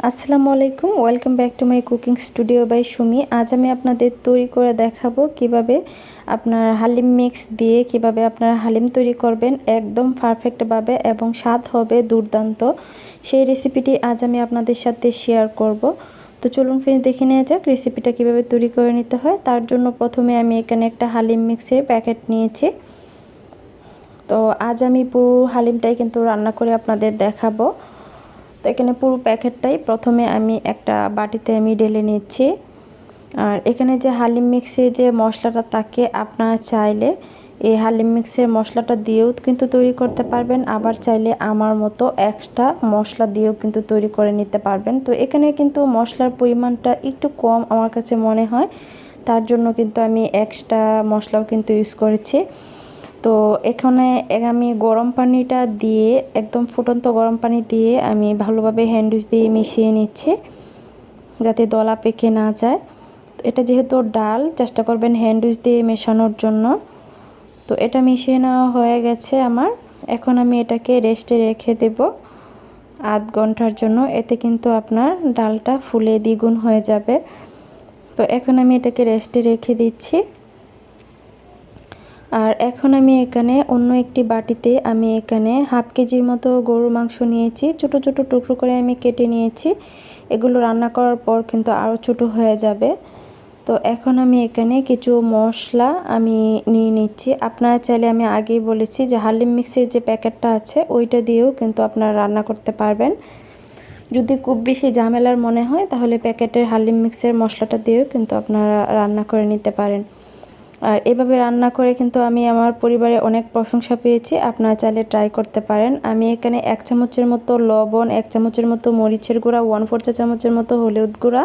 আসসালামু আলাইকুম, welcome back to my cooking studio by Sumi. আজ আমি আপনাদের তৈরি করে দেখাবো কিভাবে আপনার হালিম মিক্স দিয়ে কিভাবে আপনার হালিম তৈরি করবেন একদম পারফেক্টভাবে এবং স্বাদ হবে দুর্দান্ত। সেই রেসিপিটি আজ আমি আপনাদের সাথে শেয়ার করব। তো চলুন ফ্রেন্ডস, দেখে নেওয়া যাক রেসিপিটা কিভাবে তৈরি করে নিতে হয়। তার জন্য প্রথমে আমি এখানে একটা হালিম মিক্সের প্যাকেট নিয়েছি। তো আজ আমি পুরো হালিমটাই কিন্তু রান্না করে আপনাদের দেখাবো। তো এখানে পুরো প্যাকেটটাই প্রথমে আমি একটা বাটিতে আমি ঢেলে নিচ্ছি। আর এখানে যে হালিম মিক্সে যে মশলাটা থাকে, আপনারা চাইলে এই হালিম মিক্সের মশলাটা দিয়েও কিন্তু তৈরি করতে পারবেন, আবার চাইলে আমার মতো এক্সট্রা মশলা দিয়েও কিন্তু তৈরি করে নিতে পারবেন। তো এখানে কিন্তু মশলার পরিমাণটা একটু কম আমার কাছে মনে হয়, তার জন্য কিন্তু আমি এক্সট্রা মশলাও কিন্তু ইউজ করেছি। তো এখানে আমি গরম পানিটা দিয়ে একদম ফুটন্ত গরম পানি দিয়ে আমি ভালোভাবে হ্যান্ড উইচ দিয়ে মিশিয়ে নিচ্ছি, যাতে দলা পেকে না যায়। এটা যেহেতু ডাল, চেষ্টা করবেন হ্যান্ড উইচ দিয়ে মেশানোর জন্য। তো এটা মিশিয়ে নেওয়া হয়ে গেছে আমার। এখন আমি এটাকে রেস্টে রেখে দেব আধ ঘন্টার জন্য। এতে কিন্তু আপনার ডালটা ফুলে দ্বিগুণ হয়ে যাবে। তো এখন আমি এটাকে রেস্টে রেখে দিচ্ছি। আর এখন আমি এখানে অন্য একটি বাটিতে আমি এখানে হাফ কেজির মতো গরুর মাংস নিয়েছি। ছোট ছোট টুকরো করে আমি কেটে নিয়েছি। এগুলো রান্না করার পর কিন্তু আরও ছোটো হয়ে যাবে। তো এখন আমি এখানে কিছু মশলা আমি নিয়ে নিচ্ছি। আপনারা চাইলে, আমি আগেই বলেছি যে হালিম মিক্সের যে প্যাকেটটা আছে ওইটা দিয়েও কিন্তু আপনারা রান্না করতে পারবেন। যদি খুব বেশি ঝামেলার মনে হয় তাহলে প্যাকেটের হালিম মিক্সের মশলাটা দিয়েও কিন্তু আপনারা রান্না করে নিতে পারেন। আর এভাবে রান্না করে কিন্তু আমি আমার পরিবারে অনেক প্রশংসা পেয়েছি। আপনারা চাইলে ট্রাই করতে পারেন। আমি এখানে 1 চামচের মতো লবণ, 1 চামচের মতো মরিচের গুঁড়া, 1/4 চা চামচের মতো হলুদ গুঁড়া,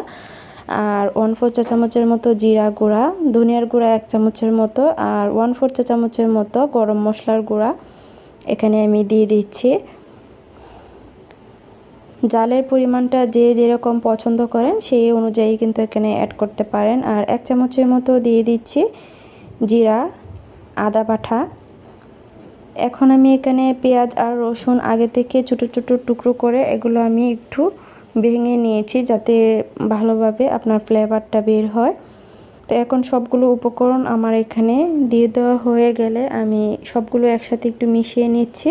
আর 1/4 চা চামচের মতো জিরা গুঁড়া, ধনিয়ার গুঁড়া 1 চামচের মতো, আর 1/4 চা চামচের মতো গরম মশলার গুঁড়া এখানে আমি দিয়ে দিচ্ছি। জালের পরিমাণটা যে যেরকম পছন্দ করেন সেই অনুযায়ী কিন্তু এখানে অ্যাড করতে পারেন। আর 1 চামচের মতো দিয়ে দিচ্ছি জিরা, আদা বাটা। এখন আমি এখানে পেঁয়াজ আর রসুন আগে থেকে ছোটো ছোটো টুকরো করে এগুলো আমি একটু ভেঙে নিয়েছি, যাতে ভালোভাবে আপনার ফ্লেভারটা বের হয়। তো এখন সবগুলো উপকরণ আমার এখানে দিয়ে দেওয়া হয়ে গেলে আমি সবগুলো একসাথে একটু মিশিয়ে নিচ্ছি।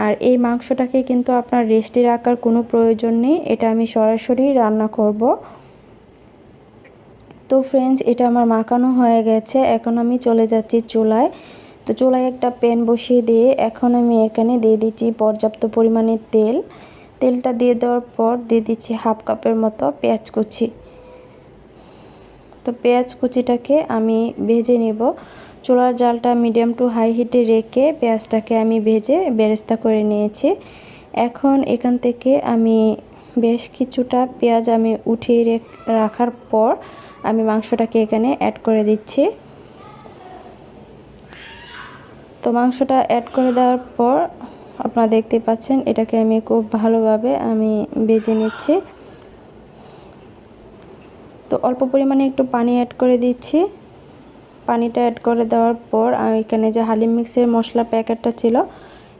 আর এই মাংসটাকে কিন্তু আপনার রেস্টে রাখার কোনো প্রয়োজন নেই, এটা আমি সরাসরি রান্না করব। তো ফ্রেন্ডস, এটা আমার মাখানো হয়ে গেছে। এখন আমি চলে যাচ্ছি চুলায়। তো চুলায় একটা প্যান বসিয়ে দিয়ে এখন আমি এখানে দিয়ে দিচ্ছি পর্যাপ্ত পরিমাণে তেল। তেলটা দিয়ে দেওয়ার পর দিয়ে দিচ্ছি হাফ কাপের মতো পেঁয়াজ কুচি। তো পেঁয়াজ কুচিটাকে আমি ভেজে নেব। চুলার জালটা মিডিয়াম টু হাই হিটে রেখে পেঁয়াজটাকে আমি ভেজে বেরেস্তা করে নিয়েছি। এখন এখান থেকে আমি বেশ কিছুটা পেঁয়াজ আমি উঠিয়ে রাখার পর আমি মাংসটাকে এখানে অ্যাড করে দিচ্ছি। তো মাংসটা অ্যাড করে দেওয়ার পর আপনারা দেখতে পাচ্ছেন এটাকে আমি খুব ভালোভাবে আমি ভেজে নিচ্ছি। তো অল্প পরিমাণে একটু পানি অ্যাড করে দিচ্ছি। পানিটা অ্যাড করে দেওয়ার পর আমি এখানে যে হালিম মিক্সের মশলা প্যাকেটটা ছিল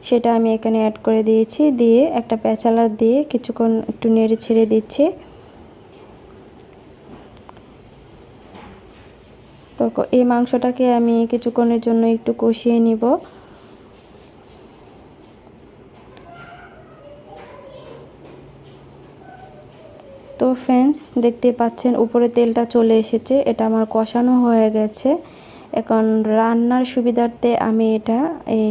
সেটা আমি এখানে অ্যাড করে দিয়েছি। দিয়ে একটা পেঁচালা দিয়ে কিছুক্ষণ একটু নেড়ে ছেড়ে দিচ্ছি। তো এই মাংসটাকে আমি কিছুক্ষণের জন্য একটু কষিয়ে নিব। তো ফ্রেন্ডস, দেখতে পাচ্ছেন উপরে তেলটা চলে এসেছে, এটা আমার কষানো হয়ে গেছে। এখন রান্নার সুবিধার্থে আমি এটা এই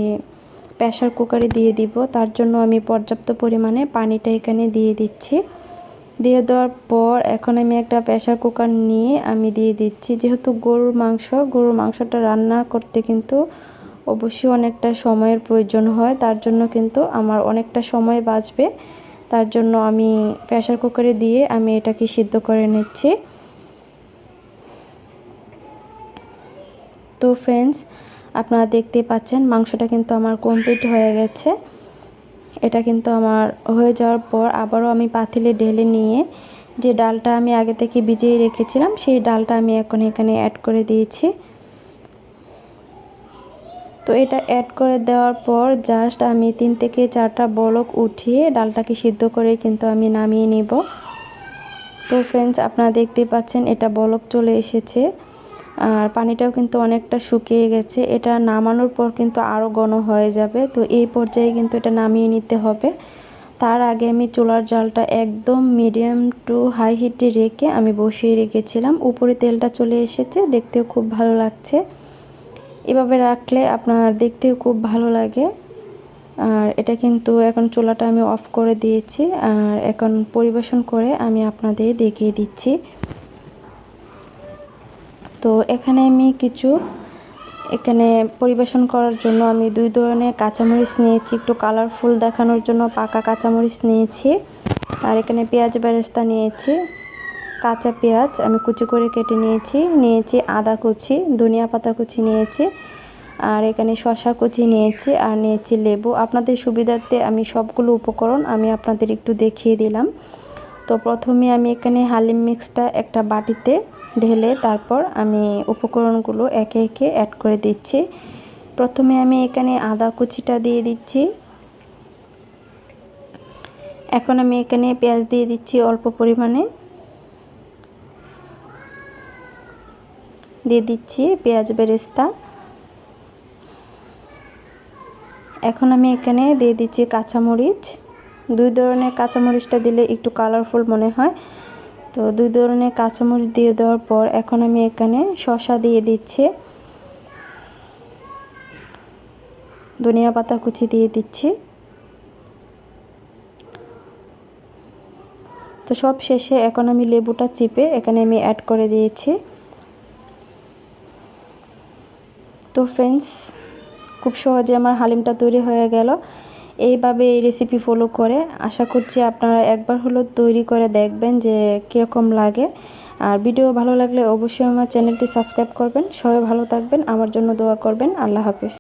প্রেসার কুকারে দিয়ে দিব। তার জন্য আমি পর্যাপ্ত পরিমাণে পানিটা এখানে দিয়ে দিচ্ছি। দিয়ে দেওয়ার পর এখন আমি একটা প্রেসার কুকার নিয়ে আমি দিয়ে দিচ্ছি। যেহেতু গরুর মাংসটা রান্না করতে কিন্তু অবশ্যই অনেকটা সময়ের প্রয়োজন হয়, তার জন্য কিন্তু আমার অনেকটা সময় বাঁচবে। তার জন্য আমি প্রেসার কুকারে দিয়ে আমি এটাকে সিদ্ধ করে নিচ্ছি। তো ফ্রেন্ডস, আপনারা দেখতে পাচ্ছেন মাংসটা কিন্তু আমার কমপ্লিট হয়ে গেছে। এটা কিন্তু আমার হয়ে যাওয়ার পর আবারও আমি পাতিলে ঢেলে নিয়ে যে ডালটা আমি আগে থেকে ভিজিয়ে রেখেছিলাম সেই ডালটা আমি এখন এখানে অ্যাড করে দিয়েছি। তো এটা অ্যাড করে দেওয়ার পর জাস্ট আমি 3 থেকে 4টা বলক উঠিয়ে ডালটাকে সিদ্ধ করে কিন্তু আমি নামিয়ে নেব। তো ফ্রেন্ডস, আপনারা দেখতেই পাচ্ছেন এটা বলক চলে এসেছে, আর পানিটাও কিন্তু অনেকটা শুকিয়ে গেছে। এটা নামানোর পর কিন্তু আরও ঘন হয়ে যাবে। তো এই পর্যায়ে কিন্তু এটা নামিয়ে নিতে হবে। তার আগে আমি চুলার জালটা একদম মিডিয়াম টু হাই হিটে রেখে আমি বসিয়ে রেখেছিলাম। উপরে তেলটা চলে এসেছে, দেখতেও খুব ভালো লাগছে। এভাবে রাখলে আপনার দেখতেও খুব ভালো লাগে। আর এটা কিন্তু এখন চুলাটা আমি অফ করে দিয়েছি, আর এখন পরিবেশন করে আমি আপনাদের দেখিয়ে দিচ্ছি। তো এখানে আমি এখানে পরিবেশন করার জন্য আমি 2 ধরনের কাঁচামরিচ নিয়েছি, একটু কালারফুল দেখানোর জন্য পাকা কাঁচামরিচ নিয়েছি। আর এখানে পেঁয়াজ বেরেস্তা নিয়েছি, কাঁচা পেঁয়াজ আমি কুচি করে কেটে নিয়েছি আদা কুচি, ধনিয়া পাতা কুচি নিয়েছি, আর এখানে শসা কুচি নিয়েছি, আর নিয়েছি লেবু। আপনাদের সুবিধার্থে আমি সবগুলো উপকরণ আমি আপনাদের একটু দেখিয়ে দিলাম। তো প্রথমে আমি এখানে হালিম মিক্সটা একটা বাটিতে ঢেলে তারপর আমি উপকরণগুলো একে একে অ্যাড করে দিচ্ছি। প্রথমে আমি এখানে আদা কুচিটা দিয়ে দিচ্ছি। এখন আমি এখানে পেঁয়াজ দিয়ে দিচ্ছি অল্প পরিমাণে, দিয়ে দিচ্ছি পেঁয়াজ বেরেস্তা। এখন আমি এখানে দিয়ে দিচ্ছি কাঁচামরিচ। 2 ধরনের কাঁচামরিচটা দিলে একটু কালারফুল মনে হয়। তো 2 ধরনের কাঁচামরিচ দিয়ে দেওয়ার পর এখন আমি এখানে শসা দিয়ে দিচ্ছি, ধনিয়া পাতা কুচি দিয়ে দিচ্ছি। তো সব শেষে এখন আমি লেবুটা চিপে এখানে আমি অ্যাড করে দিয়েছি। তো ফ্রেন্ডস, খুব সহজে আমার হালিমটা তৈরি হয়ে গেল। এইভাবে এই রেসিপি ফলো করে আশা করছি আপনারা একবার হলো তৈরি করে দেখবেন যে কীরকম লাগে। আর ভিডিও ভালো লাগলে অবশ্যই আমার চ্যানেলটি সাবস্ক্রাইব করবেন। সবাই ভালো থাকবেন, আমার জন্য দোয়া করবেন। আল্লাহ হাফেজ।